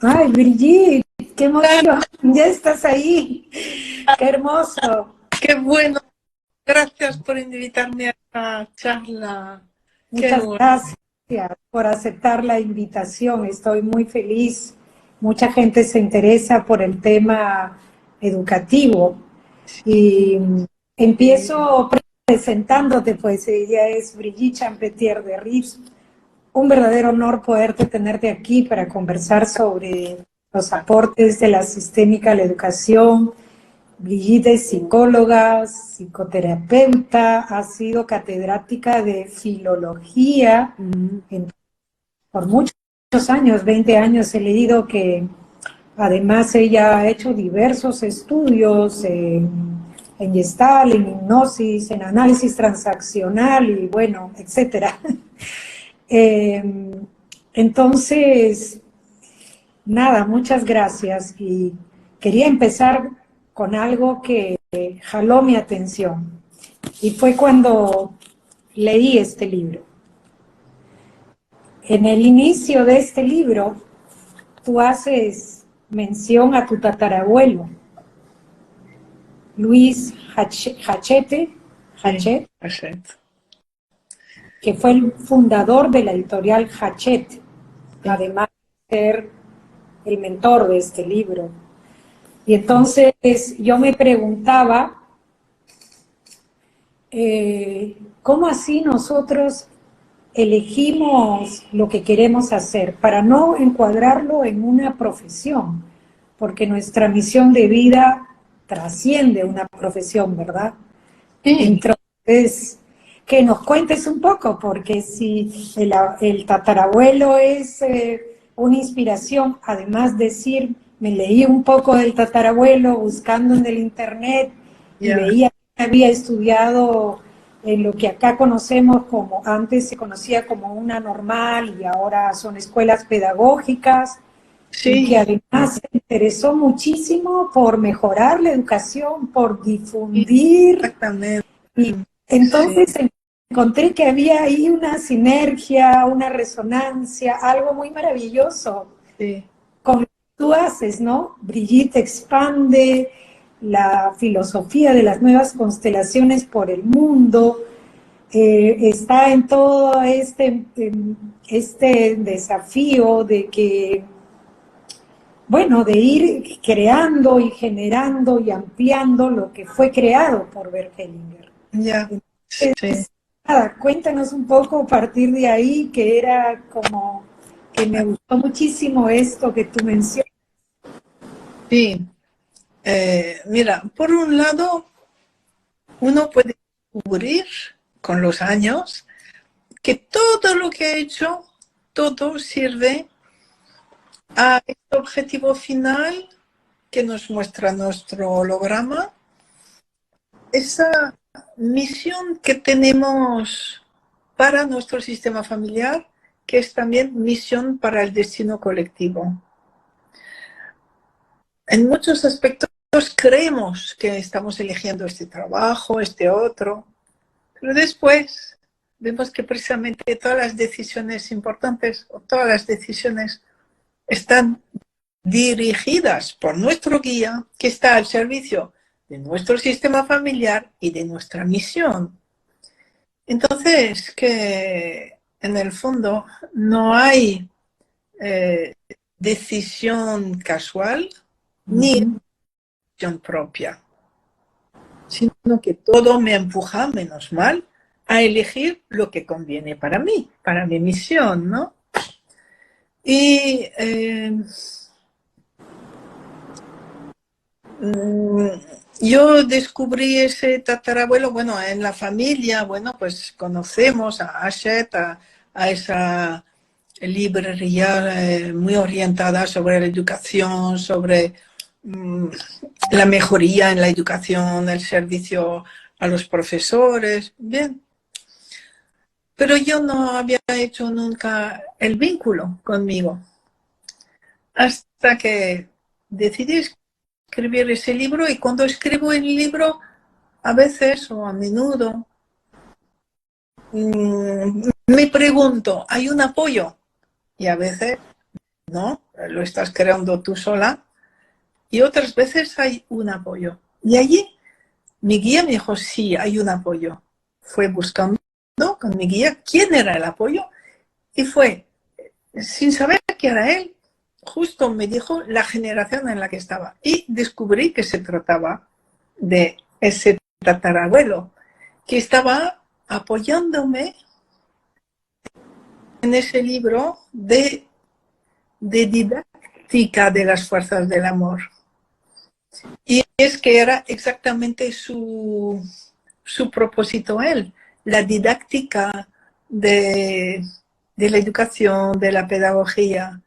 Ay, Brigitte, qué emoción, ya estás ahí, qué hermoso. Qué bueno, gracias por invitarme a esta charla. Qué Muchas bueno. gracias por aceptar la invitación, estoy muy feliz. Mucha gente se interesa por el tema educativo y empiezo presentándote, pues ella es Brigitte Champetier de Rives. Un verdadero honor poderte tenerte aquí para conversar sobre los aportes de la sistémica a la educación. Brigitte es psicóloga, psicoterapeuta, ha sido catedrática de filología por muchos años, 20 años he leído que además ella ha hecho diversos estudios en Gestalt, en hipnosis, en análisis transaccional y bueno, etcétera. Eh, entonces, nada, muchas gracias. Y quería empezar con algo que jaló mi atención. Y fue cuando leí este libro. En el inicio de este libro, tú haces mención a tu tatarabuelo, Luis Hachette, Sí, perfecto. que fue el fundador de la editorial Hachette, Sí. además de ser el mentor de este libro. Y entonces yo me preguntaba, ¿cómo así nosotros elegimos lo que queremos hacer para no encuadrarlo en una profesión? Porque nuestra misión de vida trasciende una profesión, ¿verdad? Sí, Entonces, que nos cuentes un poco, porque si el tatarabuelo es una inspiración, además decir, me leí un poco del tatarabuelo buscando en el internet y ya. veía que había estudiado en lo que acá conocemos como, antes se conocía como una normal y ahora son escuelas pedagógicas, y que Sí, además se interesó muchísimo por mejorar la educación, por sí, difundir exactamente. y Sí, entonces encontré que había ahí una sinergia, una resonancia, algo muy maravilloso sí, con lo que tú haces, ¿no? Brigitte expande la filosofía de las nuevas constelaciones por el mundo, está en todo este desafío de que, bueno, de ir creando y generando y ampliando lo que fue creado por Bert Hellinger. ya. Sí, Entonces, nada, cuéntanos un poco a partir de ahí, que era como que me gustó muchísimo esto que tú mencionas. sí. Mira, por un lado, uno puede descubrir con los años que todo lo que ha hecho, todo sirve a este objetivo final que nos muestra nuestro holograma, esa misión que tenemos para nuestro sistema familiar, que es también misión para el destino colectivo. En muchos aspectos creemos que estamos eligiendo este trabajo, este otro, pero después vemos que precisamente todas las decisiones importantes o todas las decisiones están dirigidas por nuestro guía, que está al servicio de nuestro sistema familiar y de nuestra misión. Entonces, que en el fondo no hay decisión casual ni decisión propia, sino que todo me empuja, menos mal, a elegir lo que conviene para mí, para mi misión, ¿no? Y yo descubrí ese tatarabuelo, bueno, en la familia, bueno, pues conocemos a Hachette, a esa librería muy orientada sobre la educación, sobre la mejoría en la educación, el servicio a los profesores, bien. Pero yo no había hecho nunca el vínculo conmigo, hasta que decidí escribir ese libro, y cuando escribo el libro, a veces o a menudo, me pregunto, ¿hay un apoyo? Y a veces no. lo estás creando tú sola, y otras veces hay un apoyo. Y allí mi guía me dijo, sí, hay un apoyo. Fue buscando con mi guía quién era el apoyo y fue, sin saber que era él, justo me dijo la generación en la que estaba. Y descubrí que se trataba de ese tatarabuelo que estaba apoyándome en ese libro de didáctica de las fuerzas del amor. Y es que era exactamente su propósito él, la didáctica de la educación, de la pedagogía.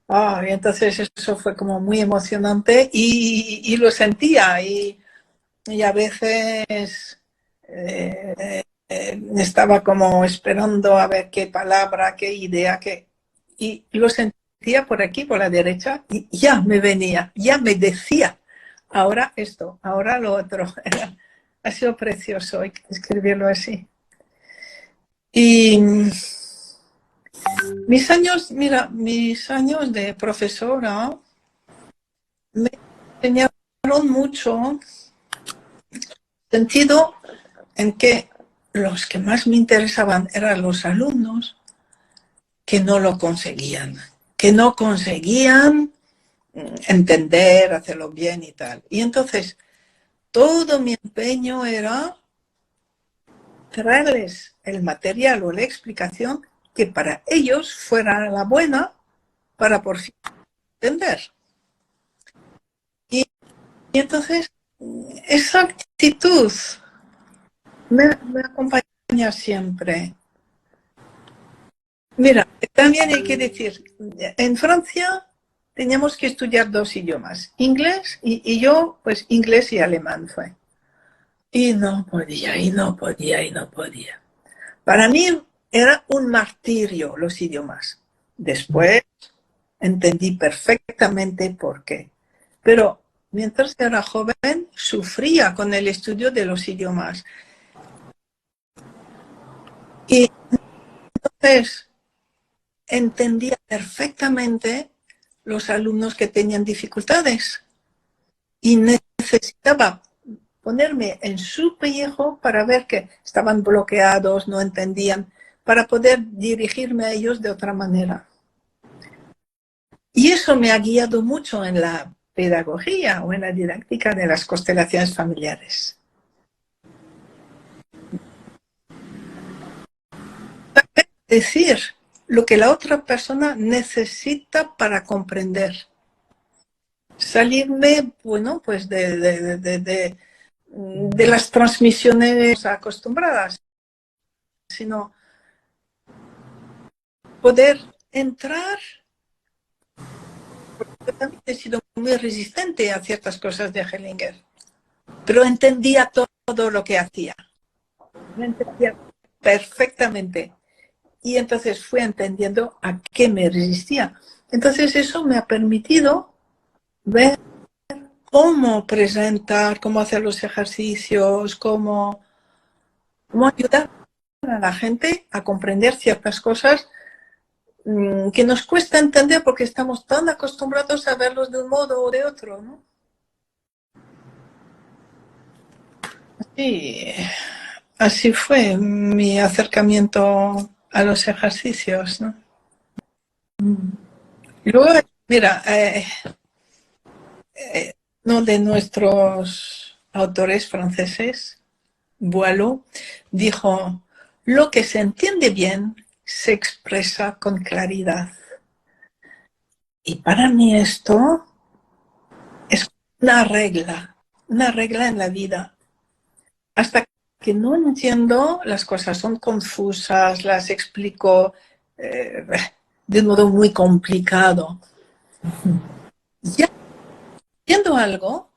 Y entonces eso fue como muy emocionante y lo sentía y a veces estaba como esperando a ver qué palabra, qué idea, y lo sentía por aquí, por la derecha, y ya me venía, ya me decía, ahora esto, ahora lo otro. Ha sido precioso escribirlo así. Y mis años, mira, mis años de profesora me enseñaron mucho sentido en que los que más me interesaban eran los alumnos que no lo conseguían, que no conseguían entender, hacerlo bien y tal. Y entonces todo mi empeño era traerles el material o la explicación que para ellos fuera la buena para por fin entender. Y entonces esa actitud me acompaña siempre. Mira, también hay que decir, en Francia teníamos que estudiar 2 idiomas, inglés y yo, pues inglés y alemán fue. Y no podía, y no podía, y no podía. Para mí era un martirio los idiomas. Después entendí perfectamente por qué. Pero mientras era joven, sufría con el estudio de los idiomas. Y entonces entendía perfectamente los alumnos que tenían dificultades y necesitaba ponerme en su pellejo para ver que estaban bloqueados, no entendían, para poder dirigirme a ellos de otra manera. Y eso me ha guiado mucho en la pedagogía o en la didáctica de las constelaciones familiares. Decir lo que la otra persona necesita para comprender. Salirme, bueno, pues de las transmisiones acostumbradas, sino poder entrar. Yo también he sido muy resistente a ciertas cosas de Hellinger, pero entendía todo lo que hacía. Lo entendía perfectamente. Y entonces fui entendiendo a qué me resistía. Entonces eso me ha permitido ver cómo presentar, cómo hacer los ejercicios, cómo ayudar a la gente a comprender ciertas cosas que nos cuesta entender porque estamos tan acostumbrados a verlos de un modo o de otro, ¿no? Sí, así fue mi acercamiento a los ejercicios, ¿no? Y luego, mira, uno de nuestros autores franceses, Boileau, dijo, lo que se entiende bien se expresa con claridad. Y para mí esto es una regla en la vida. Hasta que no entiendo, las cosas son confusas, las explico de un modo muy complicado. Ya entiendo algo,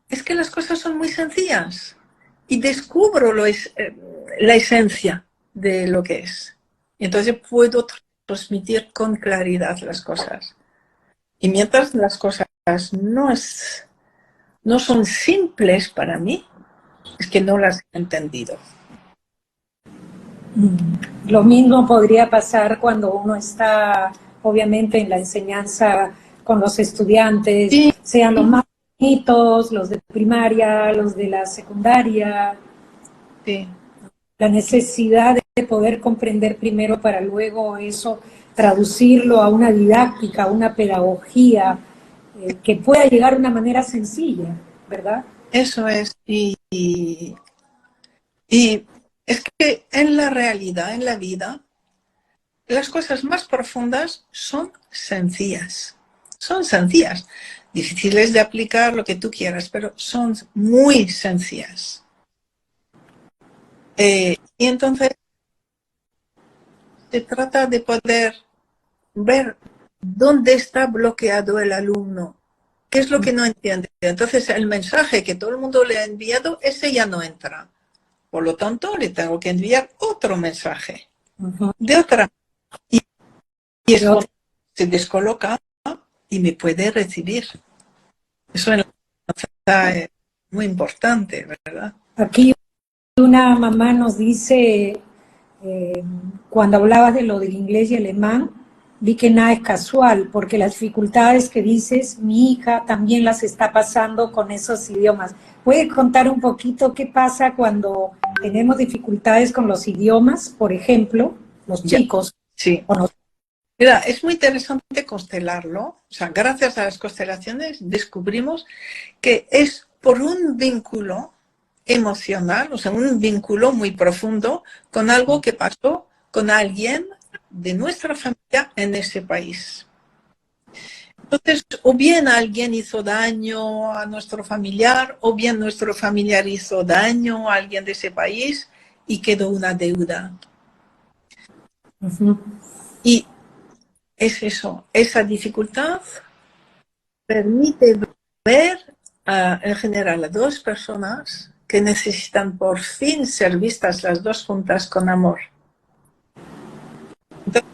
es que las cosas son muy sencillas y descubro la esencia de lo que es. Y entonces puedo transmitir con claridad las cosas. Y mientras las cosas no son simples para mí, es que no las he entendido. Lo mismo podría pasar cuando uno está obviamente en la enseñanza con los estudiantes, Sí, sean los más bonitos, los de primaria, los de la secundaria, sí. la necesidad de poder comprender primero para luego eso traducirlo a una didáctica, a una pedagogía que pueda llegar de una manera sencilla, ¿verdad? Eso es. Y es que en la realidad, en la vida, las cosas más profundas son sencillas. Son sencillas. Difíciles de aplicar lo que tú quieras, pero son muy sencillas. Y entonces se trata de poder ver dónde está bloqueado el alumno, qué es lo que no entiende. Entonces el mensaje que todo el mundo le ha enviado, ese ya no entra. Por lo tanto, le tengo que enviar otro mensaje de otra. Y es cuando se descoloca y me puede recibir. Eso en la enseñanza es muy importante, ¿verdad? Aquí una mamá nos dice, eh, cuando hablabas de lo del inglés y alemán, vi que nada es casual, porque las dificultades que dices, mi hija también las está pasando con esos idiomas. ¿Puede contar un poquito qué pasa cuando tenemos dificultades con los idiomas, por ejemplo, los Ya, chicos? sí. O nos... Mira, es muy interesante constelarlo. O sea, gracias a las constelaciones descubrimos que es por un vínculo emocional, o sea, un vínculo muy profundo con algo que pasó con alguien de nuestra familia en ese país. Entonces, o bien alguien hizo daño a nuestro familiar, o bien nuestro familiar hizo daño a alguien de ese país y quedó una deuda. Ujú. Y es eso, esa dificultad permite ver en general a dos personas que necesitan por fin ser vistas las dos juntas con amor. Entonces,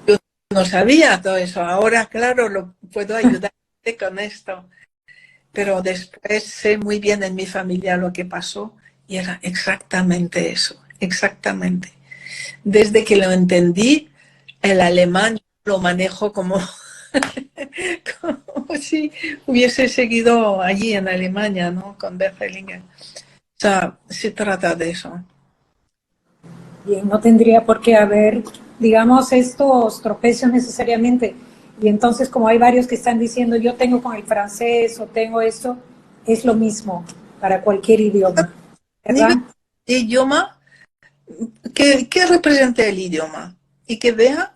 yo no sabía todo eso, ahora claro, lo puedo ayudarte con esto, pero después sé muy bien en mi familia lo que pasó y era exactamente eso, exactamente. Desde que lo entendí, el alemán lo manejo como, como si hubiese seguido allí en Alemania, ¿no? Con Bergelingen. O sea, se trata de eso. Bien, no tendría por qué haber, digamos, estos tropezos necesariamente. Y entonces, como hay varios que están diciendo, yo tengo con el francés o tengo esto, es lo mismo para cualquier idioma, A nivel ¿verdad? de idioma, que represente el idioma y que vea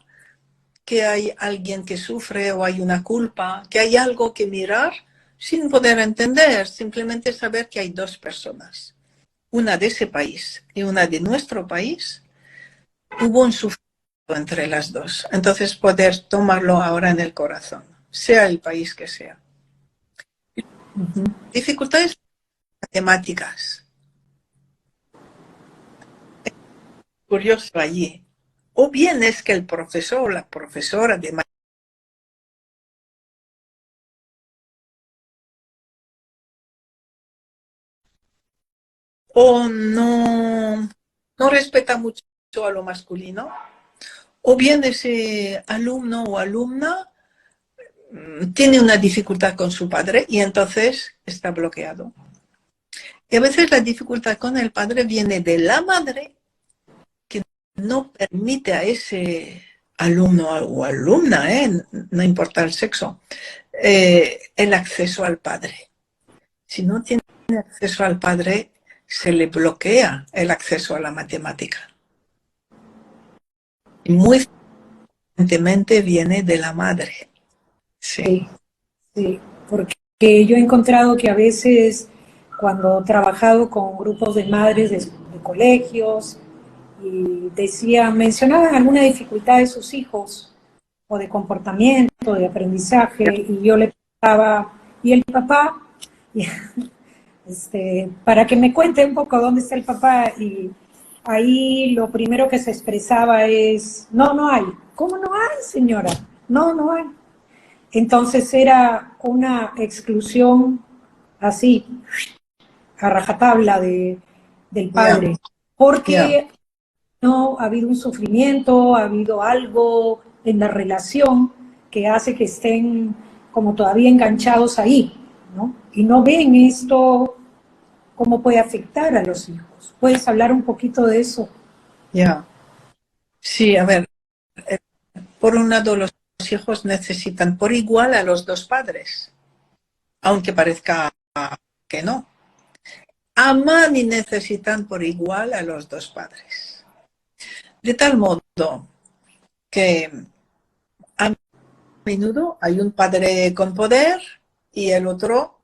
que hay alguien que sufre o hay una culpa, que hay algo que mirar sin poder entender, simplemente saber que hay dos personas, una de ese país y una de nuestro país, hubo un sufrimiento entre las dos. Entonces poder tomarlo ahora en el corazón, sea el país que sea. Ujú. Dificultades matemáticas. Curioso allí. O bien es que el profesor o la profesora de o no respeta mucho a lo masculino, o bien ese alumno o alumna tiene una dificultad con su padre y entonces está bloqueado. Y a veces la dificultad con el padre viene de la madre que no permite a ese alumno o alumna, no importa el sexo, el acceso al padre. Si no tiene acceso al padre, se le bloquea el acceso a la matemática. Y muy frecuentemente viene de la madre. Sí. Sí, sí, porque yo he encontrado que a veces cuando he trabajado con grupos de madres de colegios y decían, mencionaban alguna dificultad de sus hijos o de comportamiento, de aprendizaje, y yo le preguntaba, ¿y el papá? Y, para que me cuente un poco dónde está el papá, y ahí lo primero que se expresaba es, no, no hay. ¿Cómo no hay, señora? No, no hay. Entonces era una exclusión así, a rajatabla del Ya, padre, ya. porque no ha habido un sufrimiento, ha habido algo en la relación, que hace que estén como todavía enganchados ahí, ¿no? Y no ven esto, cómo puede afectar a los hijos. ¿Puedes hablar un poquito de eso? Ya. Sí, a ver, por un lado los hijos necesitan por igual a los dos padres, aunque parezca que no. Aman y necesitan por igual a los dos padres. De tal modo que a menudo hay un padre con poder y el otro,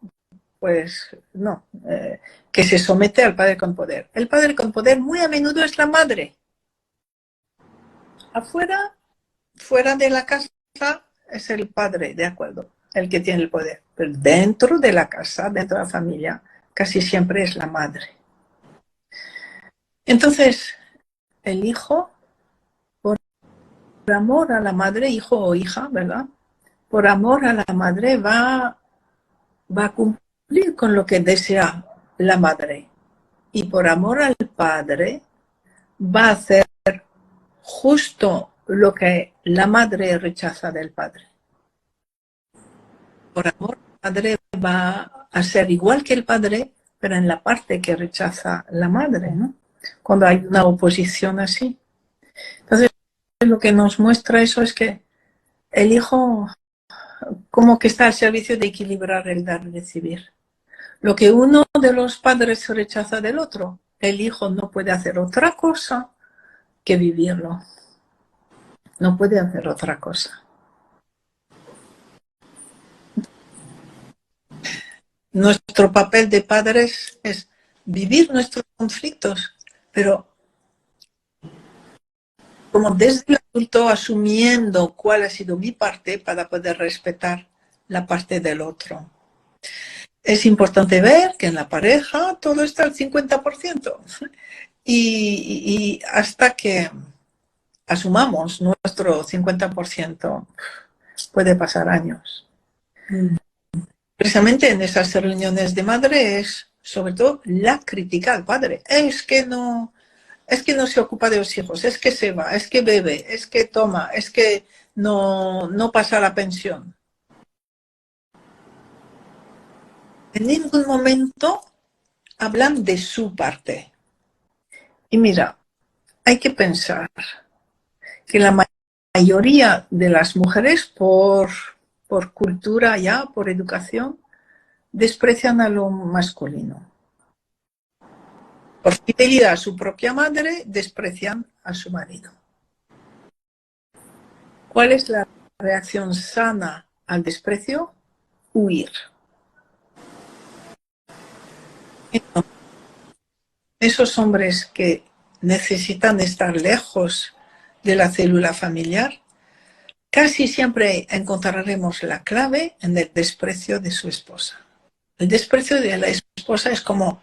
pues no, que se somete al padre con poder. El padre con poder muy a menudo es la madre. Afuera, fuera de la casa, es el padre, de acuerdo, el que tiene el poder. Pero dentro de la casa, dentro de la familia, casi siempre es la madre. Entonces, el hijo, por amor a la madre, hijo o hija, ¿verdad? Por amor a la madre va a cumplir con lo que desea la madre. Y por amor al padre va a hacer justo lo que la madre rechaza del padre. Por amor al padre va a ser igual que el padre, pero en la parte que rechaza la madre, ¿no? Cuando hay una oposición así. Entonces, lo que nos muestra eso es que el hijo como que está al servicio de equilibrar el dar y recibir. Lo que uno de los padres rechaza del otro, el hijo no puede hacer otra cosa que vivirlo. No puede hacer otra cosa. Nuestro papel de padres es vivir nuestros conflictos, pero como desde el adulto asumiendo cuál ha sido mi parte para poder respetar la parte del otro. Es importante ver que en la pareja todo está al 50%. Y hasta que asumamos nuestro 50%, puede pasar años. Precisamente en esas reuniones de madres, sobre todo la crítica al padre. Es que no se ocupa de los hijos, es que se va, es que bebe, es que toma, es que no pasa la pensión. En ningún momento hablan de su parte. Y mira, hay que pensar que la mayoría de las mujeres, por cultura ya, por educación, desprecian a lo masculino. Por fidelidad a su propia madre, desprecian a su marido. ¿Cuál es la reacción sana al desprecio? Huir. Esos hombres que necesitan estar lejos de la célula familiar, casi siempre encontraremos la clave en el desprecio de su esposa. El desprecio de la esposa es como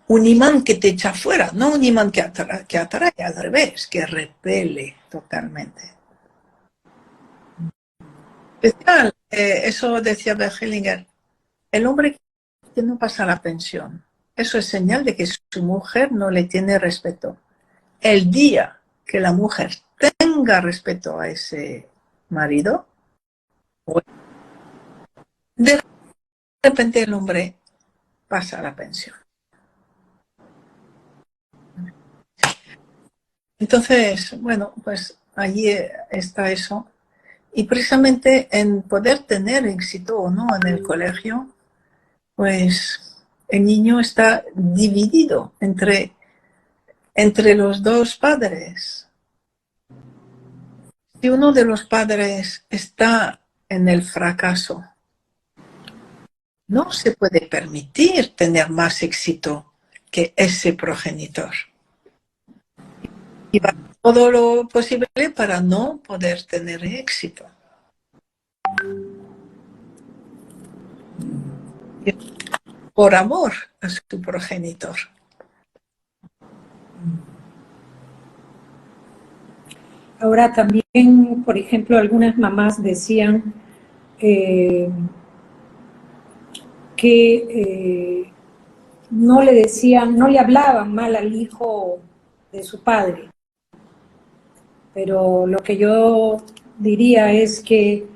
un imán que te echa fuera, no un imán que atrae, al revés, que repele totalmente. Especial, eso decía Bergelinger, el hombre que no pasa la pensión, eso es señal de que su mujer no le tiene respeto. El día que la mujer tenga respeto a ese marido, de repente el hombre pasa a la pensión. Entonces, bueno, pues allí está eso. Y precisamente en poder tener éxito o no en el colegio, pues el niño está dividido entre los dos padres. Si uno de los padres está en el fracaso, no se puede permitir tener más éxito que ese progenitor. Y va todo lo posible para no poder tener éxito. Por amor a su progenitor. Ahora también, por ejemplo, algunas mamás decían que no le decían, no le hablaban mal al hijo de su padre. Pero lo que yo diría es que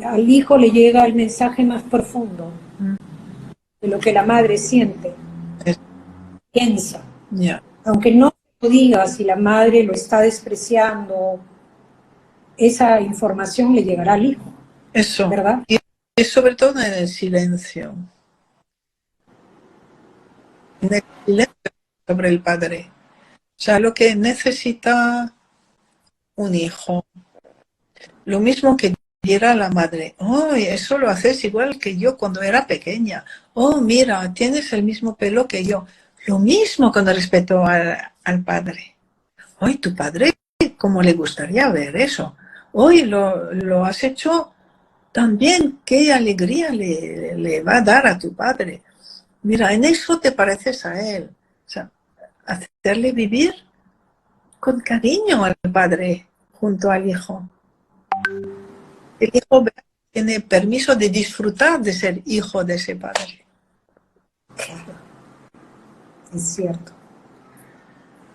al hijo le llega el mensaje más profundo de lo que la madre siente, Es- piensa. ya. Aunque no lo diga, si la madre lo está despreciando, esa información le llegará al hijo, Eso. ¿verdad? Y sobre todo en el silencio. En el silencio sobre el padre. O sea, lo que necesita un hijo. Lo mismo que diera la madre. Oh, eso lo haces igual que yo cuando era pequeña. Oh, mira, tienes el mismo pelo que yo. Lo mismo con respecto al padre. Hoy tu padre, ¿cómo le gustaría ver eso? Hoy lo has hecho tan bien, qué alegría le va a dar a tu padre. Mira, en eso te pareces a él. O sea, hacerle vivir con cariño al padre junto al hijo. El hijo tiene permiso de disfrutar de ser hijo de ese padre. Es cierto.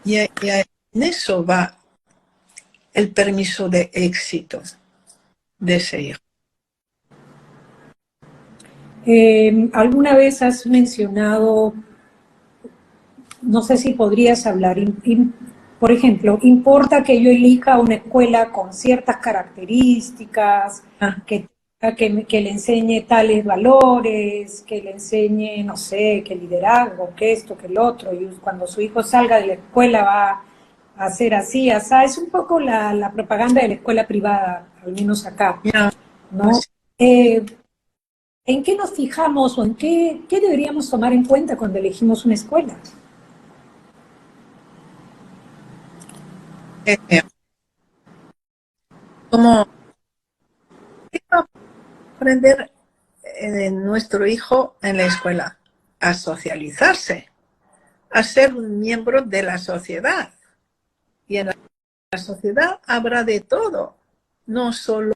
Y en eso va el permiso de éxito de ese hijo. ¿Alguna vez has mencionado, no sé si podrías hablar, por ejemplo, importa que yo elija una escuela con ciertas características, Ah, que le enseñe tales valores, que le enseñe, no sé, que liderazgo, que esto, que el otro, y cuando su hijo salga de la escuela va a ser así, así? Es un poco la propaganda de la escuela privada, al menos acá, ya, ¿no? ¿En qué nos fijamos o en qué deberíamos tomar en cuenta cuando elegimos una escuela? eh, como aprender nuestro hijo en la escuela a socializarse, a ser un miembro de la sociedad. Y en la sociedad habrá de todo, no solo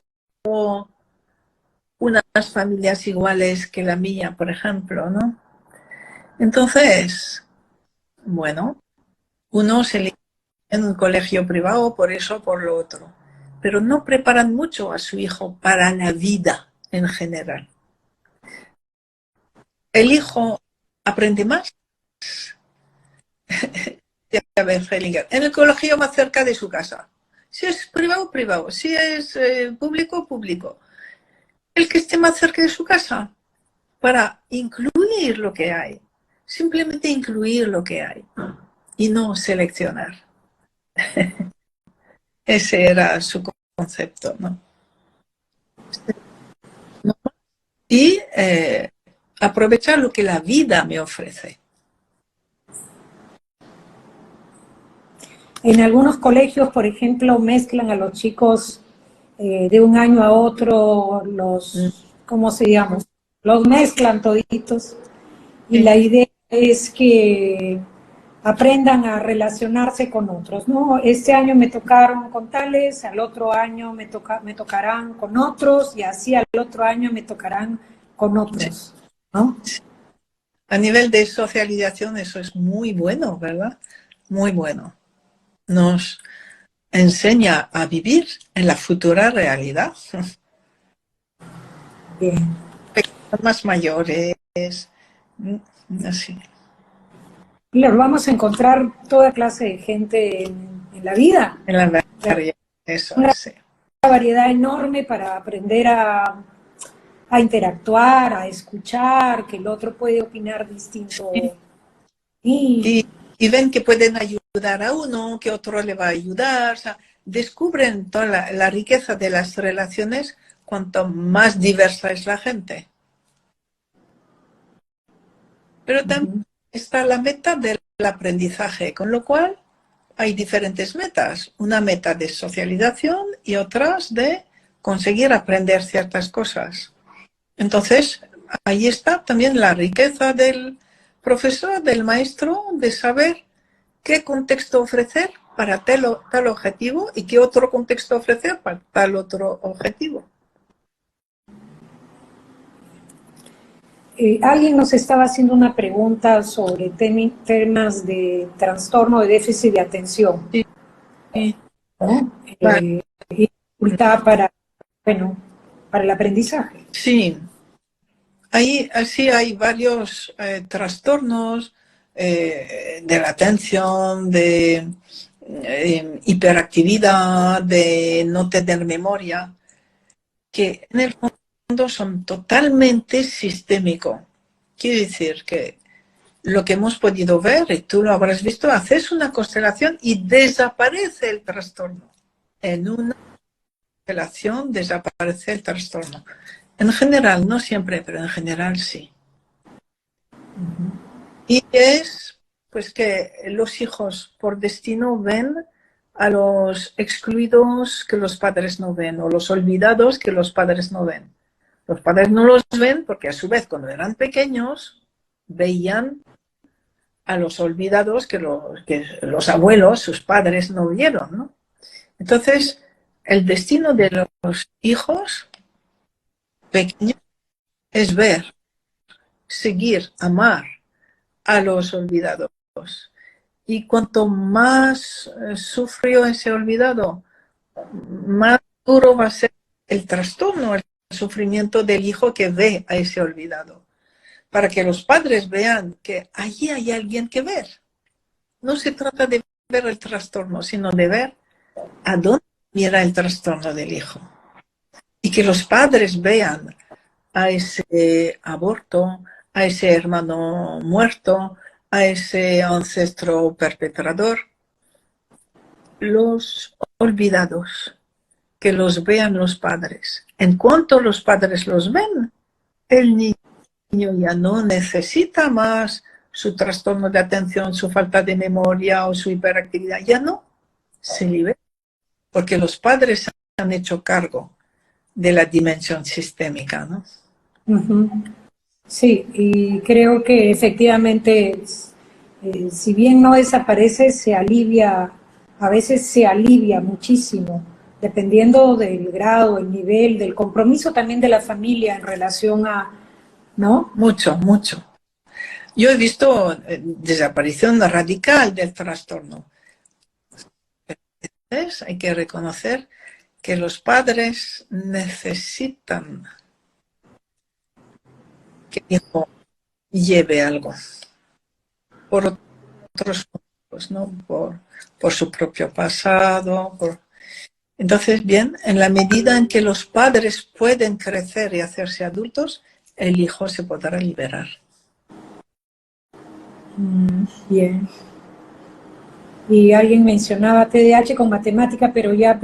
unas familias iguales que la mía, por ejemplo, ¿no? Entonces, bueno, uno se elige en un colegio privado por eso o por lo otro, pero no preparan mucho a su hijo para la vida en general. El hijo aprende más en el colegio más cerca de su casa. Si es privado, privado. Si es público, público. El que esté más cerca de su casa, para incluir lo que hay. Simplemente incluir lo que hay y no seleccionar. Ese era su concepto, ¿no? Y aprovechar lo que la vida me ofrece. En algunos colegios, por ejemplo, mezclan a los chicos de un año a otro, ¿cómo se llama? Los mezclan toditos y Sí. la idea es que aprendan a relacionarse con otros, ¿no? Este año me tocaron con tales, al otro año me tocarán con otros y así al otro año me tocarán con Sí. otros, ¿no? A nivel de socialización eso es muy bueno, ¿verdad? Muy bueno. Nos enseña a vivir en la futura realidad. Bien. Más mayores, así. Claro, vamos a encontrar toda clase de gente en la vida, En la realidad, eso una es. Sí. variedad enorme para aprender a interactuar, a escuchar, que el otro puede opinar distinto. Y Y, y ven que pueden ayudar a uno, que otro le va a ayudar. O sea, descubren toda la riqueza de las relaciones cuanto más diversa es la gente. Pero también está la meta del aprendizaje, con lo cual hay diferentes metas. Una meta de socialización y otras de conseguir aprender ciertas cosas. Entonces, ahí está también la riqueza del profesor, del maestro, de saber qué contexto ofrecer para tal objetivo y qué otro contexto ofrecer para tal otro objetivo. alguien nos estaba haciendo una pregunta sobre temas de trastorno de déficit de atención, Sí, ¿no? vale. Y dificultad para, bueno, para el aprendizaje. Sí, así hay varios trastornos de la atención, de hiperactividad, de no tener memoria, que en el fondo son totalmente sistémicos. Quiere decir que lo que hemos podido ver, y tú lo habrás visto, haces una constelación y desaparece el trastorno. En una constelación desaparece el trastorno. En general, no siempre, pero en general sí. Y es pues que los hijos por destino ven a los excluidos que los padres no ven, o los olvidados que los padres no ven. Los padres no los ven porque a su vez cuando eran pequeños veían a los olvidados que los abuelos, sus padres, no vieron, ¿no? Entonces, el destino de los hijos pequeños es ver, seguir, amar a los olvidados. Y cuanto más sufrió ese olvidado, más duro va a ser el trastorno, el sufrimiento del hijo que ve a ese olvidado. Para que los padres vean que allí hay alguien que ver. No se trata de ver el trastorno, sino de ver a dónde mira el trastorno del hijo. Y que los padres vean a ese aborto, a ese hermano muerto, a ese ancestro perpetrador, los olvidados, que los vean los padres. En cuanto los padres los ven, el niño ya no necesita más su trastorno de atención, su falta de memoria o su hiperactividad, ya no, se libera, porque los padres han hecho cargo de la dimensión sistémica, ¿no? Uh-huh. Sí, y creo que efectivamente, si bien no desaparece, se alivia, a veces se alivia muchísimo, dependiendo del grado, el nivel, del compromiso también de la familia en relación a, ¿no? Mucho, mucho. Yo he visto desaparición radical del trastorno. ¿Ves? Hay que reconocer que los padres necesitan que el hijo lleve algo por otros motivos, ¿no? Por su propio pasado. Entonces, bien, en la medida en que los padres pueden crecer y hacerse adultos, el hijo se podrá liberar. Bien. Y alguien mencionaba TDAH con matemática, pero ya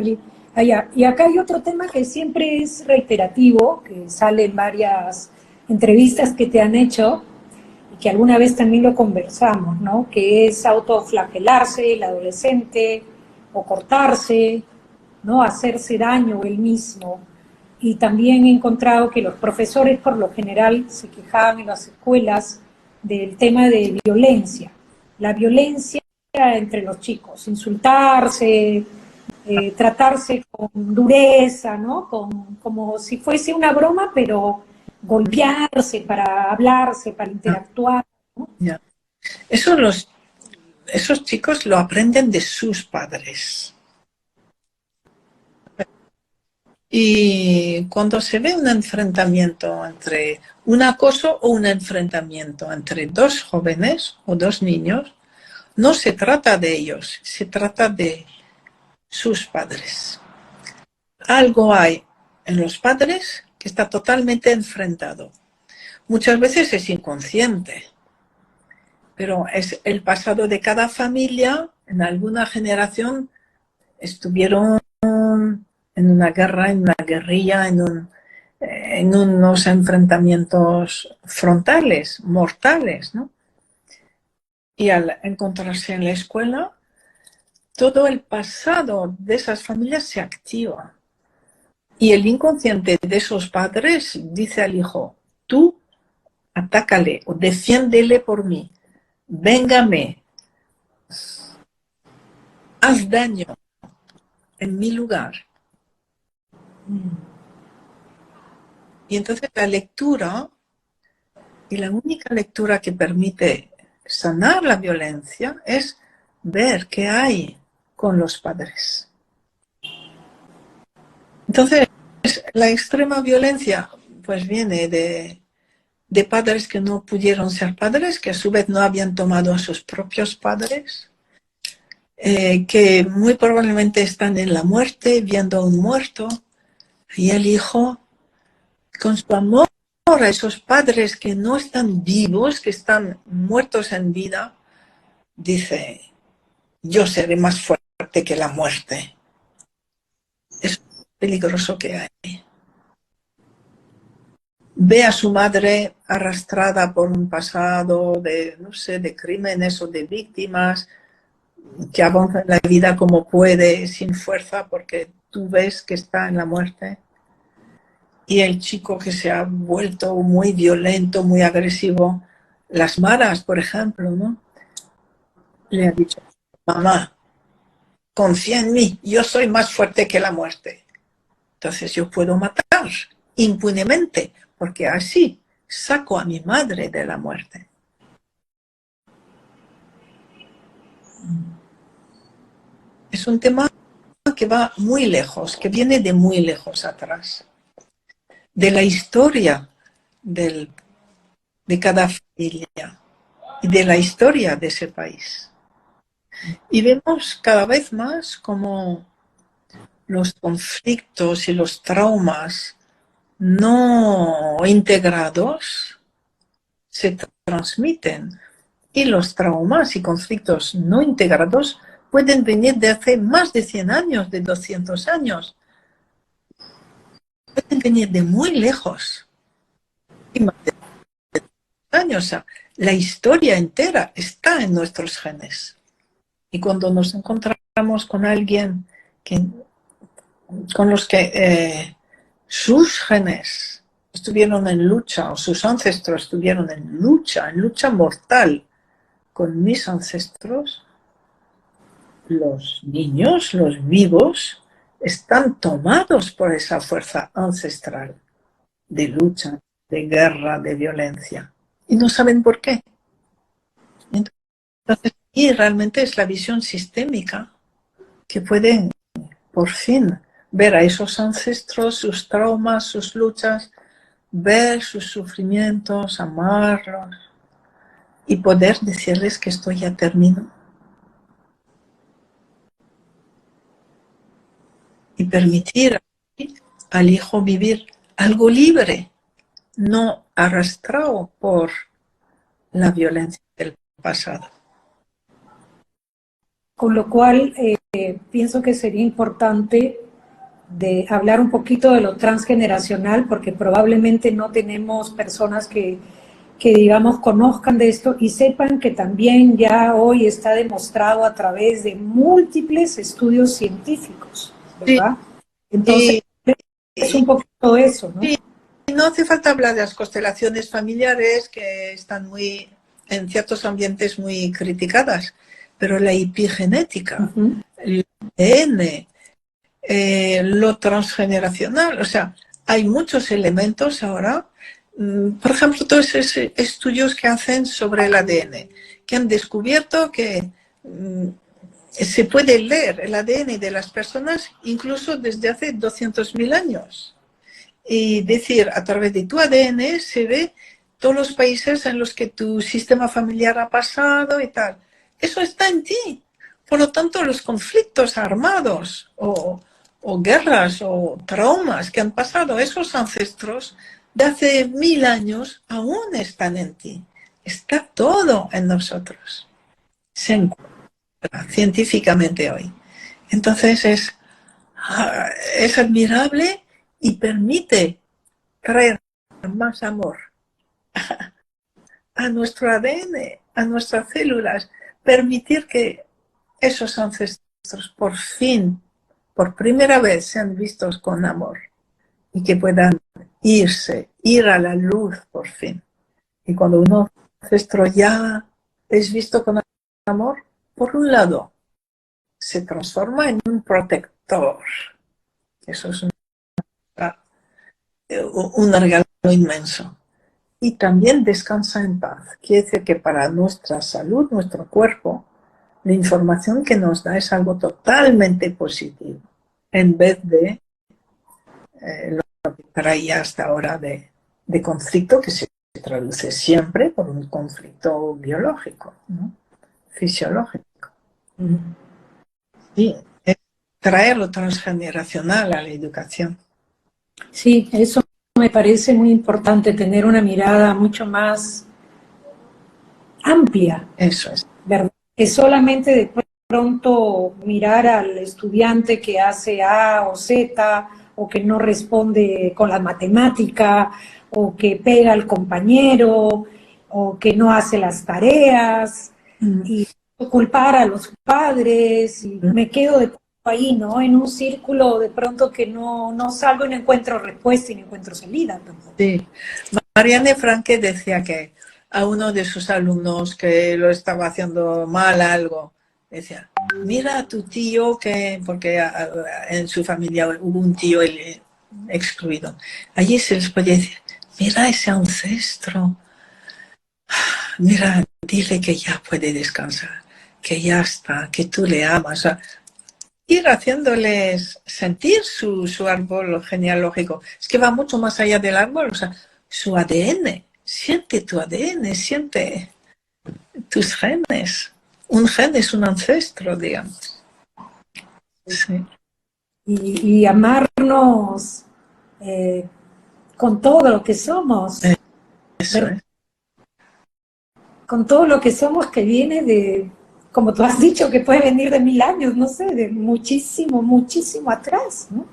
allá. Y acá hay otro tema que siempre es reiterativo, que sale en varias entrevistas que te han hecho y que alguna vez también lo conversamos, ¿no? Que es autoflagelarse el adolescente o cortarse, ¿no? Hacerse daño él mismo. Y también he encontrado que los profesores por lo general se quejaban en las escuelas del tema de violencia. La violencia entre los chicos, insultarse, tratarse con dureza, ¿no? Como si fuese una broma, pero golpearse para hablarse, para interactuar, ¿no? Ya. Esos chicos lo aprenden de sus padres. Y cuando se ve un enfrentamiento entre un acoso o un enfrentamiento entre dos jóvenes o dos niños, no se trata de ellos, se trata de sus padres. Algo hay en los padres que está totalmente enfrentado. Muchas veces es inconsciente, pero es el pasado de cada familia. En alguna generación estuvieron en una guerra, en una guerrilla, en unos enfrentamientos frontales, mortales, ¿no? Y al encontrarse en la escuela, todo el pasado de esas familias se activa. Y el inconsciente de esos padres dice al hijo, tú atácale o defiéndele por mí, véngame, haz daño en mi lugar. Y entonces la lectura, y la única lectura que permite sanar la violencia, es ver qué hay con los padres. Entonces, La extrema violencia pues viene de padres que no pudieron ser padres, que a su vez no habían tomado a sus propios padres, que muy probablemente están en la muerte, viendo a un muerto, y el hijo, con su amor a esos padres que no están vivos, que están muertos en vida, dice, yo seré más fuerte que la muerte. Es peligroso que hay. Ve a su madre arrastrada por un pasado de, no sé, de crímenes o de víctimas, que avanza en la vida como puede, sin fuerza, porque tú ves que está en la muerte. Y el chico que se ha vuelto muy violento, muy agresivo, las maras, por ejemplo, ¿no? Le ha dicho, mamá, confía en mí, yo soy más fuerte que la muerte. Entonces yo puedo matar impunemente, porque así saco a mi madre de la muerte. Es un tema que va muy lejos, que viene de muy lejos atrás, de la historia de cada familia y de la historia de ese país. Y vemos cada vez más como los conflictos y los traumas no integrados se transmiten. Y los traumas y conflictos no integrados pueden venir de hace más de 100 años, de 200 años. Pueden venir de muy lejos. Y más de años. O sea, la historia entera está en nuestros genes. Y cuando nos encontramos con alguien con los que sus genes estuvieron en lucha, o sus ancestros estuvieron en lucha mortal con mis ancestros, los niños, los vivos, están tomados por esa fuerza ancestral de lucha, de guerra, de violencia. Y no saben por qué. Entonces, y realmente es la visión sistémica que puede, por fin, ver a esos ancestros, sus traumas, sus luchas, ver sus sufrimientos, amarlos y poder decirles que esto ya terminó. Y permitir al hijo vivir algo libre, no arrastrado por la violencia del pasado. Con lo cual, pienso que sería importante de hablar un poquito de lo transgeneracional, porque probablemente no tenemos personas que digamos conozcan de esto y sepan que también ya hoy está demostrado a través de múltiples estudios científicos, ¿verdad? Entonces, es un poquito eso, ¿no? Sí, no hace falta hablar de las constelaciones familiares que están muy, en ciertos ambientes muy criticadas, pero la epigenética, el ADN, lo transgeneracional, o sea, hay muchos elementos ahora, por ejemplo, todos esos estudios que hacen sobre el ADN, que han descubierto que se puede leer el ADN de las personas incluso desde hace 200.000 años. Y decir, a través de tu ADN se ve todos los países en los que tu sistema familiar ha pasado y tal. Eso está en ti. Por lo tanto, los conflictos armados o guerras o traumas que han pasado esos ancestros de hace 1000 años aún están en ti. Está todo en nosotros. Se encuentra científicamente hoy. Entonces es admirable y permite traer más amor a nuestro ADN, a nuestras células, permitir que esos ancestros por fin, por primera vez, sean vistos con amor y que puedan ir a la luz por fin. Y cuando un ancestro ya es visto con amor, por un lado, se transforma en un protector. Eso es un regalo inmenso. Y también descansa en paz. Quiere decir que para nuestra salud, nuestro cuerpo, la información que nos da es algo totalmente positivo, en vez de que traía hasta ahora de conflicto, que se traduce siempre por un conflicto biológico, ¿no? Fisiológico. Sí, es traer lo transgeneracional a la educación. Sí, eso me parece muy importante, tener una mirada mucho más amplia, Eso es. ¿verdad? Que solamente de pronto mirar al estudiante que hace A o Z, o que no responde con la matemática, o que pega al compañero, o que no hace las tareas, y culpar a los padres, y me quedo de pronto ahí, ¿no? En un círculo de pronto que no salgo y no encuentro respuesta y no encuentro salida tampoco. Sí. Marianne Franke decía que a uno de sus alumnos que lo estaba haciendo mal algo, decía, mira a tu tío, que porque en su familia hubo un tío excluido. Allí se les podía decir, mira a ese ancestro, mira, dile que ya puede descansar, que ya está, que tú le amas. O sea, ir haciéndoles sentir su árbol genealógico. Es que va mucho más allá del árbol, o sea, su ADN. Siente tu ADN, siente tus genes. Un gen es un ancestro, digamos. Sí. Y amarnos con todo lo que somos, Eso ¿verdad? es. Con todo lo que somos que viene de, como tú has dicho, que puede venir de 1000 años, no sé, de muchísimo, muchísimo atrás, ¿no?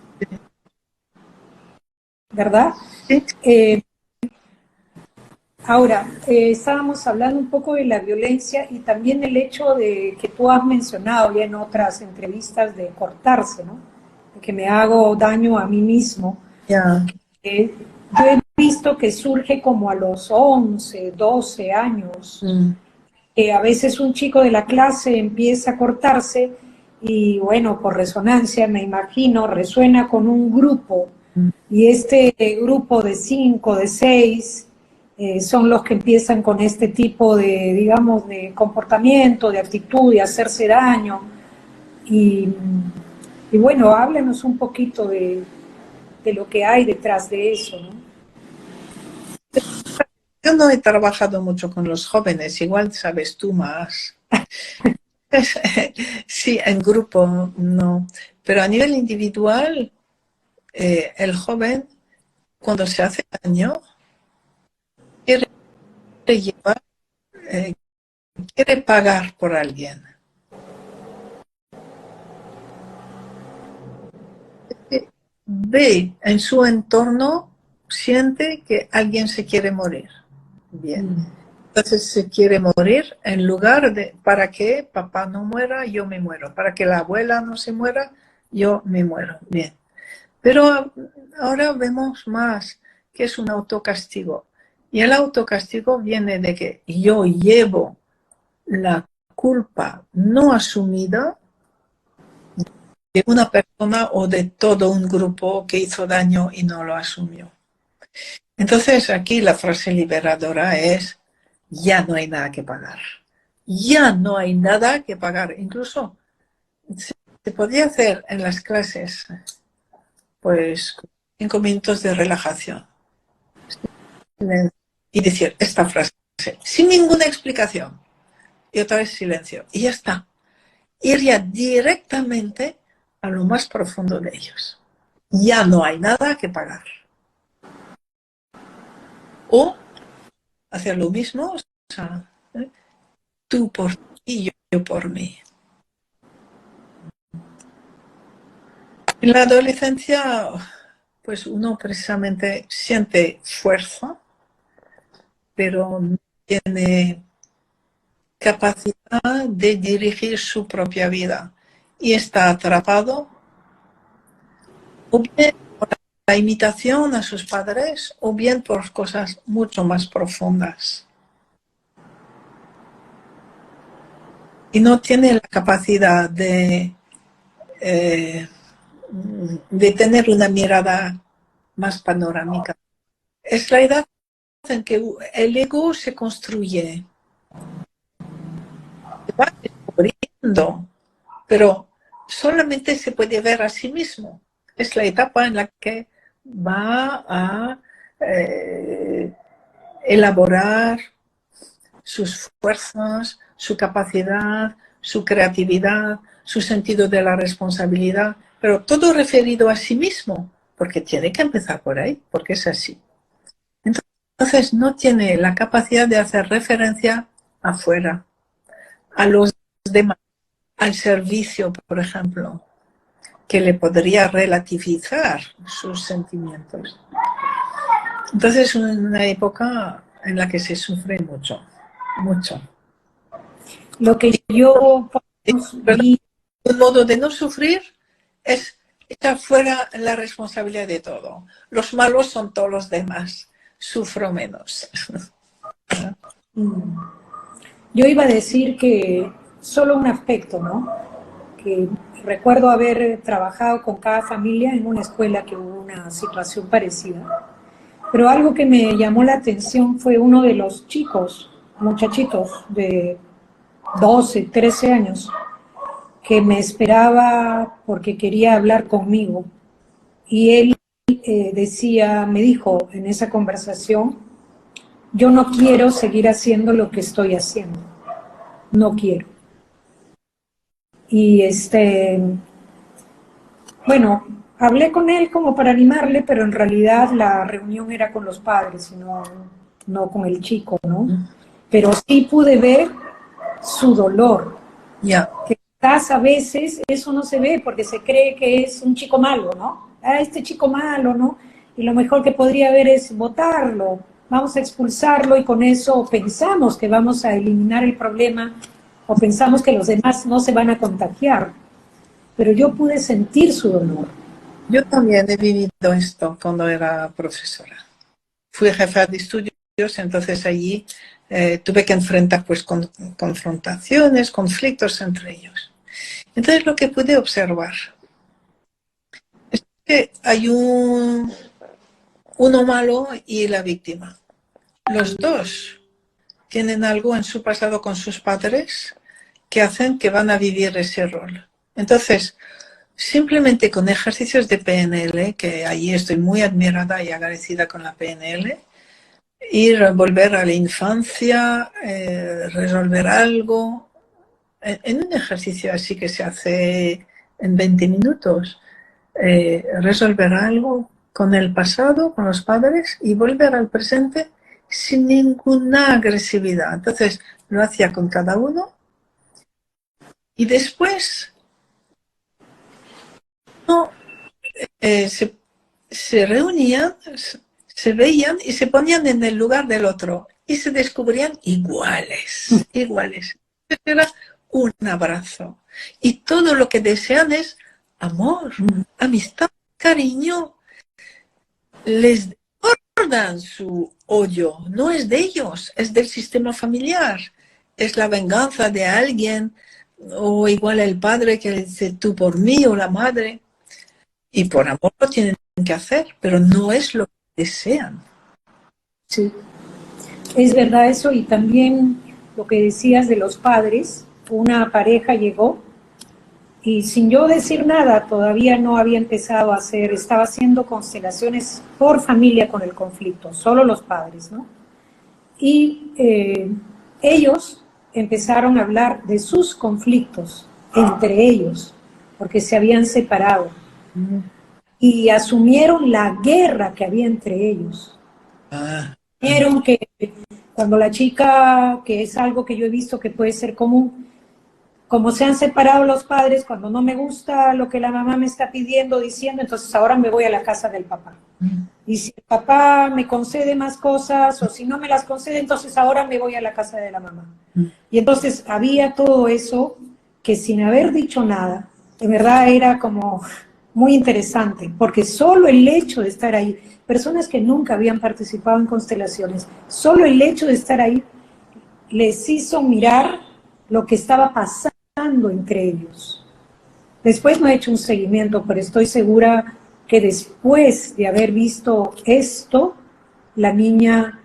¿Verdad? Sí. Eh, Ahora, estábamos hablando un poco de la violencia y también el hecho de que tú has mencionado ya en otras entrevistas de cortarse, ¿no? De que me hago daño a mí mismo. Ya. Yo he visto que surge como a los 11, 12 años. A veces un chico de la clase empieza a cortarse y bueno, por resonancia, me imagino, resuena con un grupo y este grupo de 5, de 6, son los que empiezan con este tipo de, digamos, de comportamiento, de actitud, de hacerse daño. Y, y bueno, háblenos un poquito de lo que hay detrás de eso, ¿no? Yo no he trabajado mucho con los jóvenes, igual sabes tú más. Sí, en grupo no, pero a nivel individual, el joven cuando se hace daño quiere llevar, eh, quiere pagar por alguien. Ve en su entorno, siente que alguien se quiere morir. Bien. Entonces se quiere morir en lugar de, para que papá no muera, yo me muero. Para que la abuela no se muera, yo me muero. Bien. Pero ahora vemos más que es un autocastigo. Y el autocastigo viene de que yo llevo la culpa no asumida de una persona o de todo un grupo que hizo daño y no lo asumió. Entonces aquí la frase liberadora es, ya no hay nada que pagar. Ya no hay nada que pagar. Incluso se podría hacer en las clases, pues, 5 minutos de relajación y decir esta frase sin ninguna explicación. Y otra vez silencio. Y ya está. Iría directamente a lo más profundo de ellos. Ya no hay nada que pagar. O hacer lo mismo, o sea, tú por ti, yo por mí. En la adolescencia, pues uno precisamente siente fuerza, pero no tiene capacidad de dirigir su propia vida y está atrapado o bien por la imitación a sus padres o bien por cosas mucho más profundas. Y no tiene la capacidad eh, de tener una mirada más panorámica. Es la edad en que el ego se construye, se va descubriendo, pero solamente se puede ver a sí mismo. Es la etapa en la que va a elaborar sus fuerzas, su capacidad, su creatividad, su sentido de la responsabilidad, pero todo referido a sí mismo, porque tiene que empezar por ahí, porque es así. Entonces no tiene la capacidad de hacer referencia afuera, a los demás, al servicio, por ejemplo, que le podría relativizar sus sentimientos. Entonces es una época en la que se sufre mucho, mucho. Lo que yo vi. Un modo de no sufrir es echar fuera la responsabilidad de todo. Los malos son todos los demás. Sufro menos. Yo iba a decir que solo un aspecto, ¿no? Que recuerdo haber trabajado con cada familia en una escuela que hubo una situación parecida. Pero algo que me llamó la atención fue uno de los chicos, muchachitos de 12, 13 años, que me esperaba porque quería hablar conmigo. Y él me dijo en esa conversación, yo no quiero seguir haciendo lo que estoy haciendo, no quiero. Y bueno, hablé con él como para animarle, pero en realidad la reunión era con los padres, no con el chico, ¿no? Pero sí pude ver su dolor. Ya. Que quizás a veces eso no se ve porque se cree que es un chico malo, ¿no? Ah, este chico malo, ¿no? Y lo mejor que podría haber es votarlo, vamos a expulsarlo y con eso pensamos que vamos a eliminar el problema o pensamos que los demás no se van a contagiar. Pero yo pude sentir su dolor. Yo también he vivido esto cuando era profesora. Fui jefa de estudios, entonces allí tuve que enfrentar pues confrontaciones, conflictos entre ellos. Entonces lo que pude observar es que hay uno malo y la víctima. Los dos tienen algo en su pasado con sus padres que hacen que van a vivir ese rol. Entonces, simplemente con ejercicios de PNL, que allí estoy muy admirada y agradecida con la PNL, ir, volver a la infancia, resolver algo, en un ejercicio así que se hace en 20 minutos, resolver algo con el pasado, con los padres, y volver al presente sin ninguna agresividad. Entonces, lo hacía con cada uno y después no, se reunían, se veían y se ponían en el lugar del otro y se descubrían iguales, iguales. Era un abrazo. Y todo lo que desean es amor, amistad, cariño. Les desbordan su hoyo, no es de ellos, es del sistema familiar. Es la venganza de alguien, o igual el padre que dice tú por mí, o la madre. Y por amor lo tienen que hacer, pero no es lo que desean. Sí, es verdad eso. Y también lo que decías de los padres, una pareja llegó y sin yo decir nada, todavía no había empezado a hacer, estaba haciendo constelaciones por familia con el conflicto, solo los padres, ¿no? Y ellos empezaron a hablar de sus conflictos entre ellos, porque se habían separado. Y asumieron la guerra que había entre ellos. Vieron que cuando la chica, que es algo que yo he visto que puede ser común, como se han separado los padres, cuando no me gusta lo que la mamá me está pidiendo, diciendo, entonces ahora me voy a la casa del papá. Y si el papá me concede más cosas o si no me las concede, entonces ahora me voy a la casa de la mamá. Y entonces había todo eso que sin haber dicho nada, de verdad era como muy interesante, porque solo el hecho de estar ahí, personas que nunca habían participado en constelaciones, solo el hecho de estar ahí les hizo mirar lo que estaba pasando entre ellos. Después no he hecho un seguimiento, pero estoy segura que después de haber visto esto, la niña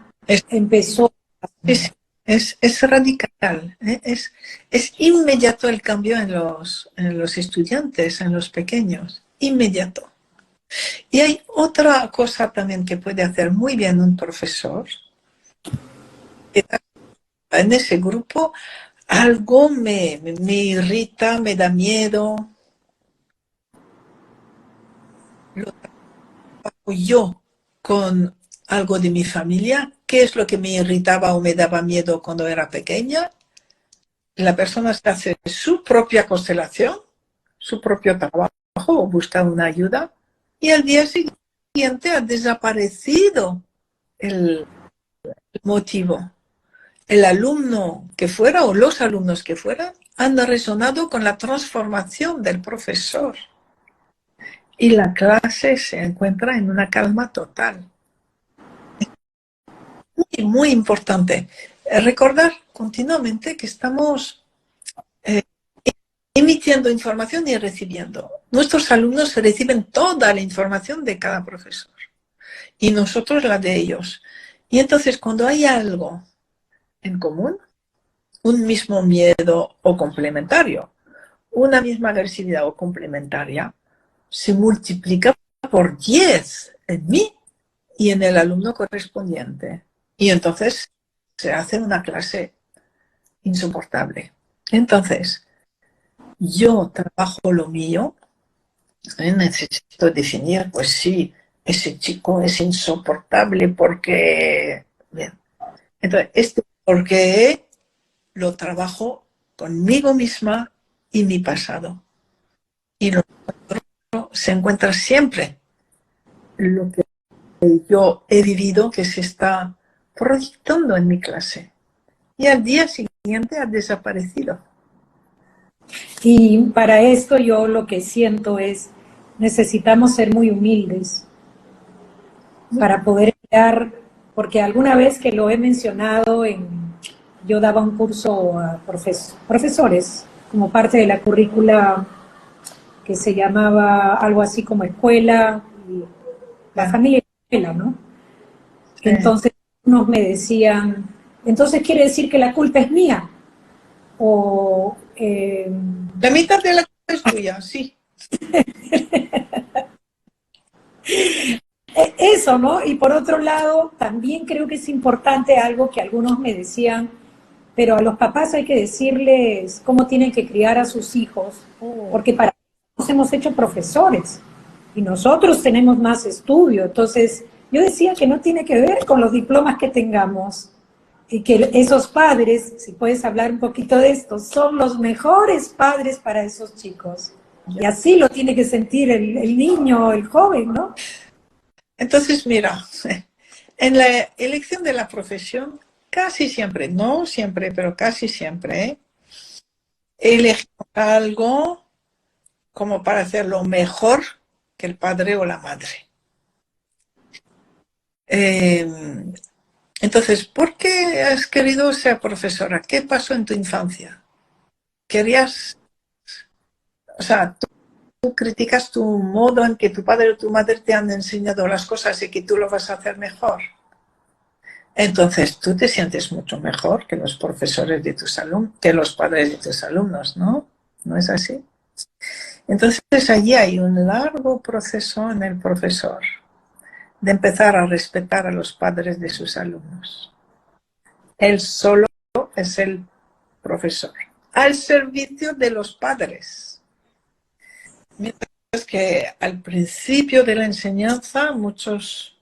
empezó. Es radical, ¿eh? Es inmediato el cambio en los estudiantes, en los pequeños, inmediato. Y hay otra cosa también que puede hacer muy bien un profesor. En ese grupo algo me irrita, me da miedo, lo trabajo yo con algo de mi familia. ¿Qué es lo que me irritaba o me daba miedo cuando era pequeña? La persona se hace su propia constelación, su propio trabajo o busca una ayuda y al día siguiente ha desaparecido el motivo. El alumno que fuera o los alumnos que fueran han resonado con la transformación del profesor y la clase se encuentra en una calma total. Muy, muy importante recordar continuamente que estamos emitiendo información y recibiendo. Nuestros alumnos reciben toda la información de cada profesor y nosotros la de ellos. Y entonces cuando hay algo en común, un mismo miedo o complementario, una misma agresividad o complementaria, se multiplica por 10 en mí y en el alumno correspondiente. Y entonces se hace una clase insoportable. Entonces, yo trabajo lo mío, necesito definir, pues sí, ese chico es insoportable porque... Bien. Entonces, este porque lo trabajo conmigo misma y mi pasado. Y lo otro se encuentra siempre lo que yo he vivido que se está proyectando en mi clase. Y al día siguiente ha desaparecido. Y para esto yo lo que siento es, necesitamos ser muy humildes para poder crear, porque alguna vez que lo he mencionado, yo daba un curso a profesores como parte de la currícula que se llamaba algo así como escuela, y la familia y la escuela, ¿no? Entonces unos me decían, entonces quiere decir que la culpa es mía. O la mitad de la culpa es tuya, sí. eso, ¿no? Y por otro lado, también creo que es importante algo que algunos me decían, pero a los papás hay que decirles cómo tienen que criar a sus hijos, porque para eso nos hemos hecho profesores y nosotros tenemos más estudio. Entonces, yo decía que no tiene que ver con los diplomas que tengamos y que esos padres, si puedes hablar un poquito de esto, son los mejores padres para esos chicos. Y así lo tiene que sentir el niño, el joven, ¿no? Entonces, mira, en la elección de la profesión, casi siempre, no siempre, pero casi siempre, elegimos algo como para hacerlo mejor que el padre o la madre. Entonces, ¿por qué has querido ser profesora? ¿Qué pasó en tu infancia? ¿Querías, o sea, tú criticas tu modo en que tu padre o tu madre te han enseñado las cosas y que tú lo vas a hacer mejor? Entonces, tú te sientes mucho mejor que los profesores de tus alumnos, que los padres de tus alumnos, ¿no? ¿No es así? Entonces, allí hay un largo proceso en el profesor de empezar a respetar a los padres de sus alumnos. Él solo es el profesor, al servicio de los padres. Mientras que al principio de la enseñanza muchos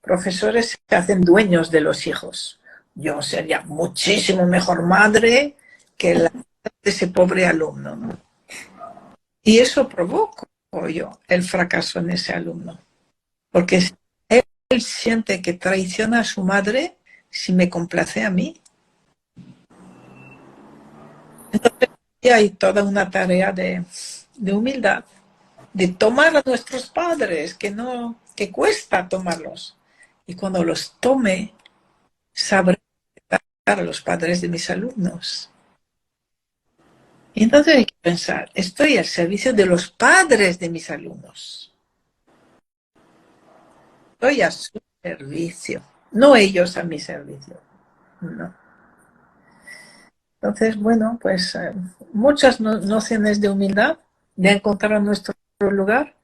profesores se hacen dueños de los hijos. Yo sería muchísimo mejor madre que la de ese pobre alumno, ¿no? Y eso provocó yo el fracaso en ese alumno. Porque él siente que traiciona a su madre si me complace a mí. Entonces hay toda una tarea de humildad, de tomar a nuestros padres, que cuesta tomarlos. Y cuando los tome, sabré a los padres de mis alumnos. Y entonces hay que pensar, estoy al servicio de los padres de mis alumnos. Estoy a su servicio, no ellos a mi servicio. No. Entonces, bueno, pues muchas nociones de humildad, de encontrar nuestro lugar,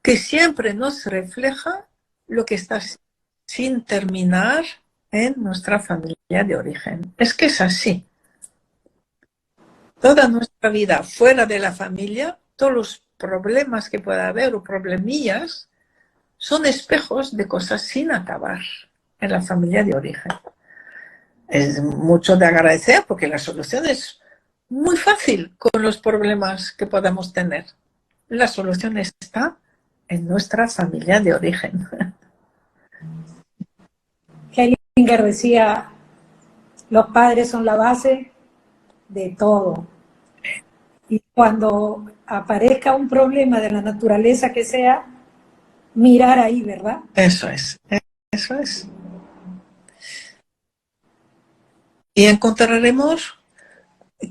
que siempre nos refleja lo que está sin terminar en nuestra familia de origen. Es que es así. Toda nuestra vida fuera de la familia, todos los problemas que pueda haber o problemillas, son espejos de cosas sin acabar en la familia de origen. Es mucho de agradecer porque la solución es muy fácil con los problemas que podamos tener. La solución está en nuestra familia de origen. Hellinger decía, los padres son la base de todo. Y cuando aparezca un problema de la naturaleza que sea, mirar ahí, ¿verdad? Eso es, eso es. Y encontraremos,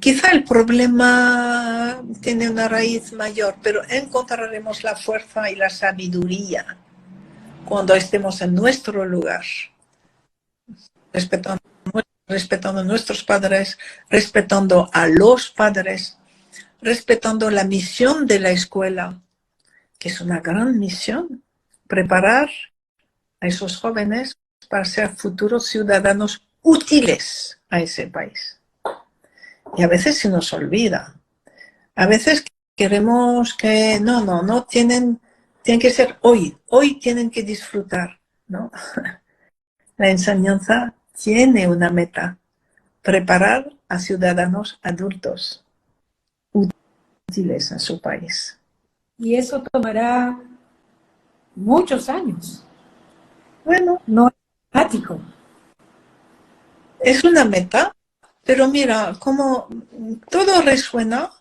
quizá el problema tiene una raíz mayor, pero encontraremos la fuerza y la sabiduría cuando estemos en nuestro lugar, respetando, respetando a nuestros padres, respetando a los padres, respetando la misión de la escuela, que es una gran misión, preparar a esos jóvenes para ser futuros ciudadanos útiles a ese país. Y a veces se nos olvida. A veces queremos que no, tienen que ser hoy tienen que disfrutar, ¿no? La enseñanza tiene una meta, preparar a ciudadanos adultos útiles a su país. Y eso tomará muchos años. Bueno, no es automático. es una meta, pero mira, como todo resuena,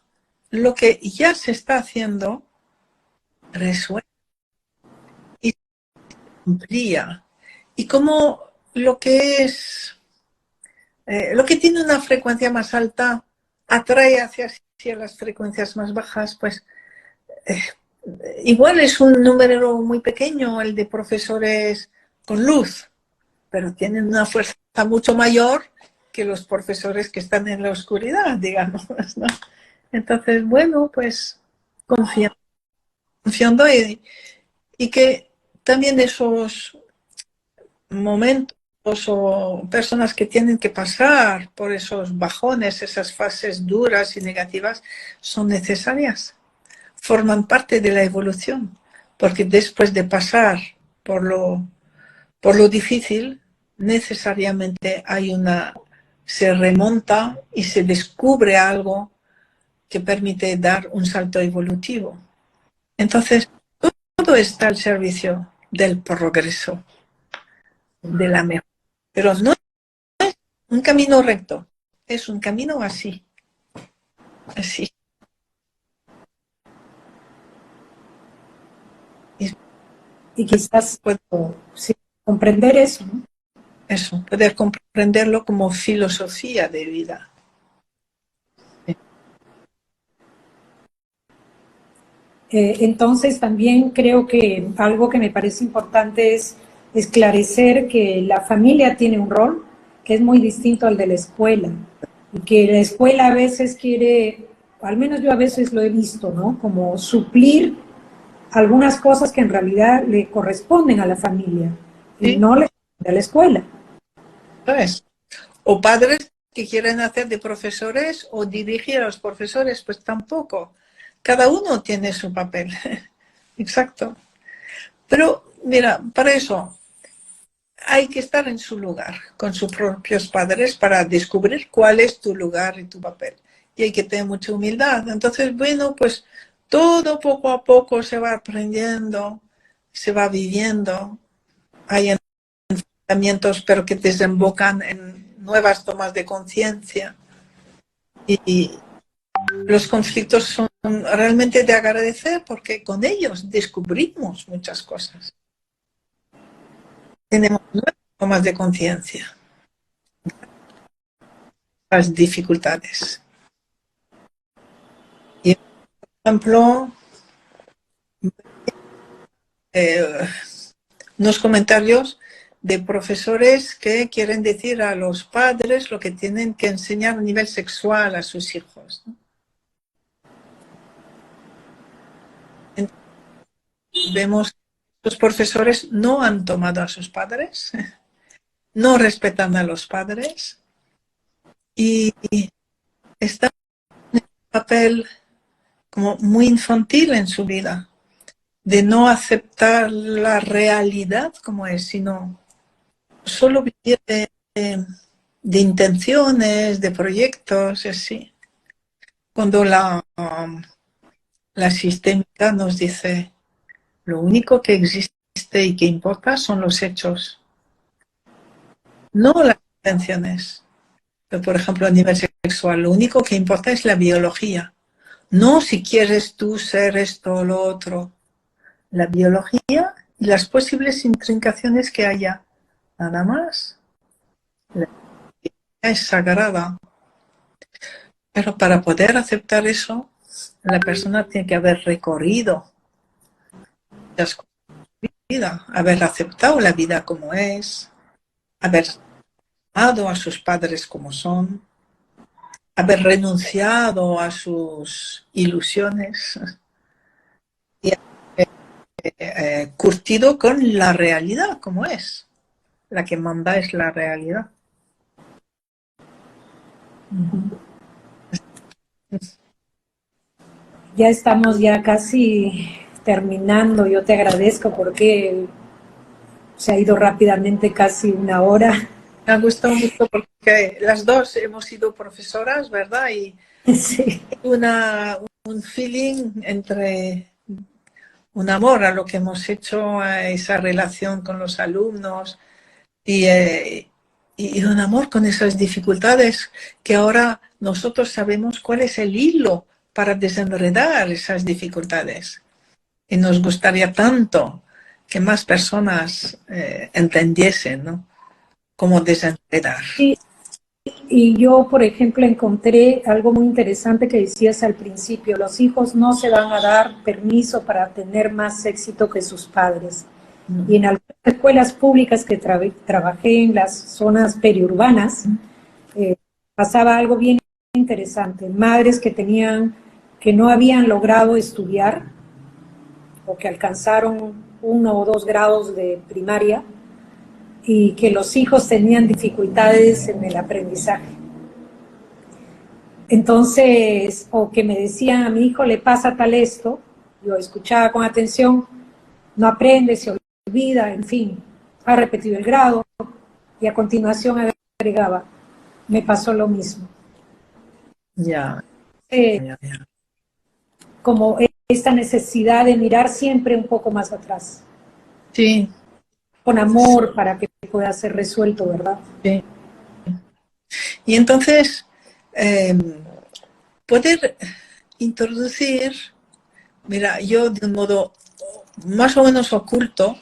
lo que ya se está haciendo resuena y se amplía. Y como lo que es, lo que tiene una frecuencia más alta atrae hacia las frecuencias más bajas, pues eh, igual es un número muy pequeño el de profesores con luz, pero tienen una fuerza mucho mayor que los profesores que están en la oscuridad, digamos, ¿no? Entonces, bueno, pues confiando y que también esos momentos o personas que tienen que pasar por esos bajones, esas fases duras y negativas, son necesarias, forman parte de la evolución, porque después de pasar por lo difícil, necesariamente se remonta y se descubre algo que permite dar un salto evolutivo. Entonces, todo está al servicio del progreso, de la mejora. Pero no es un camino recto, es un camino así, así. Y quizás Puedo, sí, comprender eso, ¿no? eso, poder comprenderlo como filosofía de vida. Entonces también creo que algo que me parece importante es esclarecer que la familia tiene un rol que es muy distinto al de la escuela y que la escuela a veces quiere, al menos yo a veces lo he visto, ¿no? Como suplir algunas cosas que en realidad le corresponden a la familia y ¿Sí? no le corresponde a la escuela. ¿Sabes? O padres que quieren hacer de profesores o dirigir a los profesores, pues tampoco. Cada uno tiene su papel. Exacto. Pero mira, para eso hay que estar en su lugar con sus propios padres para descubrir cuál es tu lugar y tu papel. Y hay que tener mucha humildad. Entonces, bueno, pues todo poco a poco se va aprendiendo, se va viviendo. Hay enfrentamientos, pero que desembocan en nuevas tomas de conciencia. Y los conflictos son realmente de agradecer porque con ellos descubrimos muchas cosas. Tenemos nuevas tomas de conciencia, las dificultades. Y, por ejemplo, eh, unos comentarios de profesores que quieren decir a los padres lo que tienen que enseñar a nivel sexual a sus hijos, ¿no? vemos que los profesores no han tomado a sus padres, no respetan a los padres y están en un papel como muy infantil en su vida, de no aceptar la realidad como es, sino solo vivir de intenciones, de proyectos, así. Cuando la sistémica nos dice, lo único que existe y que importa son los hechos, no las intenciones. Por ejemplo, a nivel sexual, lo único que importa es la biología. No si quieres tú ser esto o lo otro. La biología y las posibles intrincaciones que haya. Nada más. La biología es sagrada. Pero para poder aceptar eso, la persona tiene que haber recorrido las cosas de la vida, haber aceptado la vida como es, haber amado a sus padres como son, haber renunciado a sus ilusiones y curtido con la realidad como es. La que manda es la realidad. Ya estamos ya casi terminando. Yo te agradezco porque se ha ido rápidamente casi una hora. Me ha gustado mucho porque las dos hemos sido profesoras, ¿verdad? Y Sí. un feeling entre un amor a lo que hemos hecho, a esa relación con los alumnos y un amor con esas dificultades que ahora nosotros sabemos cuál es el hilo para desenredar esas dificultades. Y nos gustaría tanto que más personas entendiesen, ¿no?, cómo desenredar. Y yo, por ejemplo, encontré algo muy interesante que decías al principio: los hijos no se van a dar permiso para tener más éxito que sus padres. Y en algunas escuelas públicas que trabajé en las zonas periurbanas, pasaba algo bien interesante. Madres que no habían logrado estudiar o que alcanzaron 1 o 2 grados de primaria y que los hijos tenían dificultades en el aprendizaje. Entonces, o que me decían, a mi hijo le pasa tal esto, yo escuchaba con atención, no aprende, se olvida, en fin, ha repetido el grado, y a continuación agregaba, me pasó lo mismo. Ya, Eh, ya, ya. Como esta necesidad de mirar siempre un poco más atrás, Sí, con amor para que pueda ser resuelto, ¿verdad? sí. Y entonces, poder introducir, mira, yo de un modo más o menos oculto,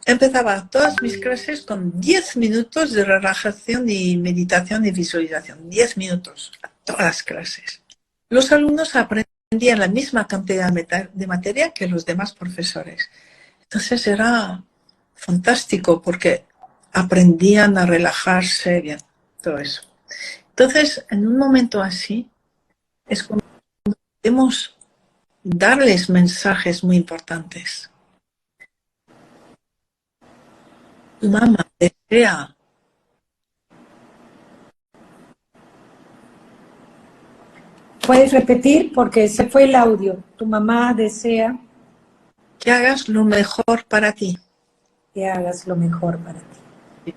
empezaba todas mis clases con 10 minutos de relajación y meditación y visualización. 10 minutos, a todas las clases. Los alumnos aprendían la misma cantidad de materia que los demás profesores. Entonces era fantástico porque aprendían a relajarse, bien, todo eso. Entonces, en un momento así, es cuando podemos darles mensajes muy importantes. Tu mamá desea ¿Puedes repetir? Porque se fue el audio. Tu mamá desea que hagas lo mejor para ti. que hagas lo mejor para ti.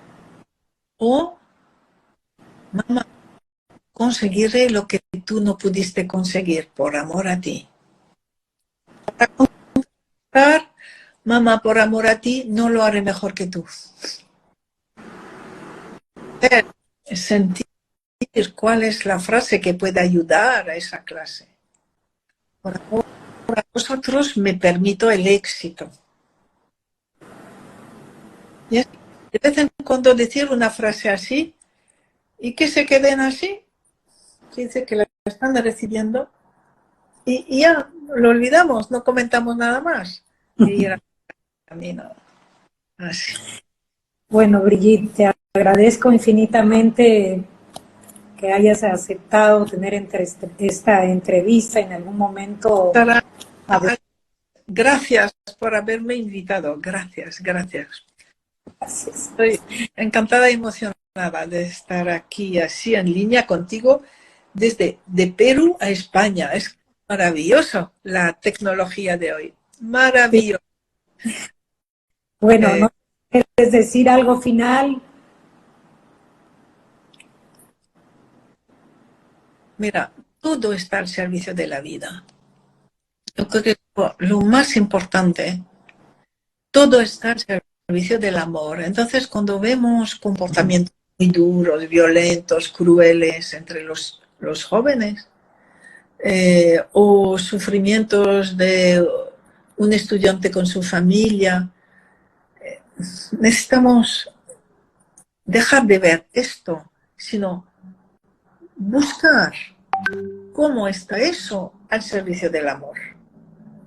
O, mamá, conseguiré lo que tú no pudiste conseguir por amor a ti. Para conquistar, mamá, por amor a ti, no lo haré mejor que tú. Sentir cuál es la frase que puede ayudar a esa clase. Por amor a vosotros me permito el éxito. Y así, de vez en cuando decir una frase así y que se queden así, dice que la están recibiendo y ya lo olvidamos, no comentamos nada más. Y era camino así. Bueno, Brigitte, te agradezco infinitamente que hayas aceptado tener esta entrevista en algún momento. Sara, Hablar. gracias por haberme invitado. Gracias, gracias. Gracias. Estoy encantada y emocionada de estar aquí así en línea contigo desde de Perú a España. Es maravilloso la tecnología de hoy. Sí. Maravilloso. Bueno, ¿no quieres decir algo final? Mira, todo está al servicio de la vida. Yo creo que lo más importante, todo está al servicio del amor. Entonces, cuando vemos comportamientos muy duros, violentos, crueles entre los jóvenes, o sufrimientos de un estudiante con su familia, necesitamos dejar de ver esto, sino buscar cómo está eso al servicio del amor.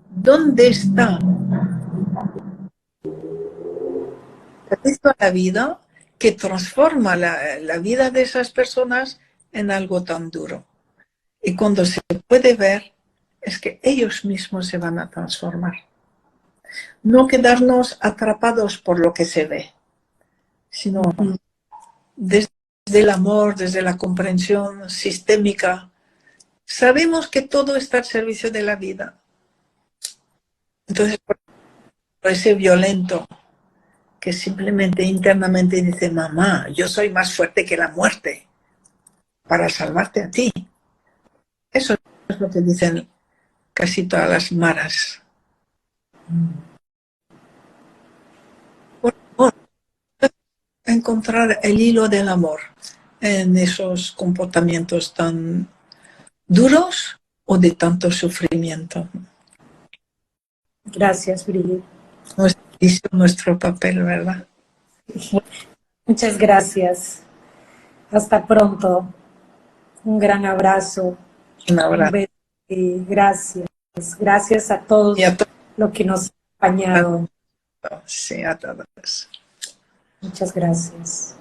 ¿Dónde está a la vida que transforma la vida de esas personas en algo tan duro? Y cuando se puede ver, es que ellos mismos se van a transformar. No quedarnos atrapados por lo que se ve, sino desde el amor, desde la comprensión sistémica. Sabemos que todo está al servicio de la vida. Entonces, por ese violento que simplemente internamente dice, mamá, yo soy más fuerte que la muerte para salvarte a ti. Eso es lo que dicen casi todas las maras. Por favor, encontrar el hilo del amor en esos comportamientos tan duros o de tanto sufrimiento. Gracias, Brigitte. Nuestro papel, ¿verdad? Muchas gracias. Hasta pronto. Un gran abrazo. Un abrazo. Un beso y gracias. Gracias a todos Y a todos. los que nos han acompañado. Sí, a todos. Muchas gracias.